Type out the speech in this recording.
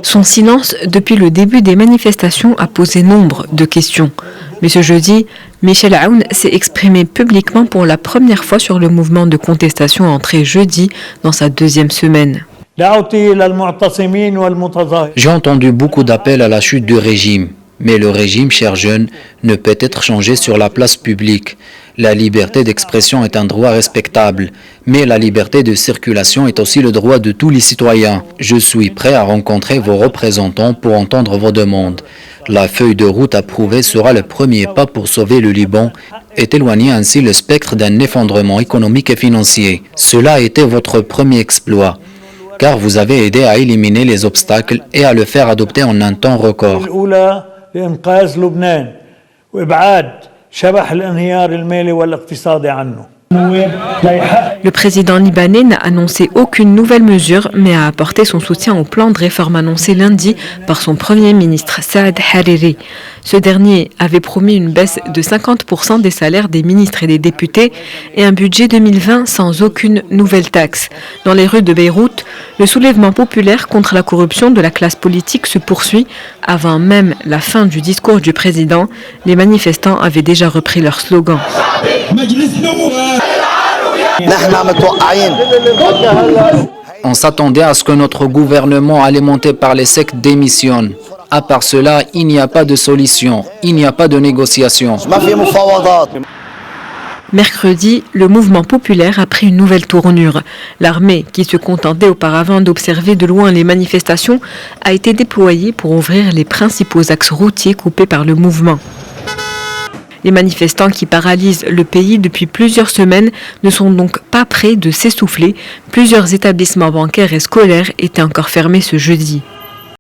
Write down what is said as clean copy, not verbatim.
Son silence depuis le début des manifestations a posé nombre de questions. Mais ce jeudi, Michel Aoun s'est exprimé publiquement pour la première fois sur le mouvement de contestation entré jeudi dans sa deuxième semaine. J'ai entendu beaucoup d'appels à la chute du régime. Mais le régime, chers jeunes, ne peut être changé sur la place publique. La liberté d'expression est un droit respectable, mais la liberté de circulation est aussi le droit de tous les citoyens. Je suis prêt à rencontrer vos représentants pour entendre vos demandes. La feuille de route approuvée sera le premier pas pour sauver le Liban et éloigner ainsi le spectre d'un effondrement économique et financier. Cela a été votre premier exploit, car vous avez aidé à éliminer les obstacles et à le faire adopter en un temps record. Le président libanais n'a annoncé aucune nouvelle mesure, mais a apporté son soutien au plan de réforme annoncé lundi par son premier ministre Saad Hariri. Ce dernier avait promis une baisse de 50% des salaires des ministres et des députés et un budget 2020 sans aucune nouvelle taxe. Dans les rues de Beyrouth, le soulèvement populaire contre la corruption de la classe politique se poursuit. Avant même la fin du discours du président, les manifestants avaient déjà repris leur slogan. On s'attendait à ce que notre gouvernement alimenté par les sectes démissionne. À part cela, il n'y a pas de solution, il n'y a pas de négociation. Mercredi, le mouvement populaire a pris une nouvelle tournure. L'armée, qui se contentait auparavant d'observer de loin les manifestations, a été déployée pour ouvrir les principaux axes routiers coupés par le mouvement. Les manifestants qui paralysent le pays depuis plusieurs semaines ne sont donc pas prêts de s'essouffler. Plusieurs établissements bancaires et scolaires étaient encore fermés ce jeudi.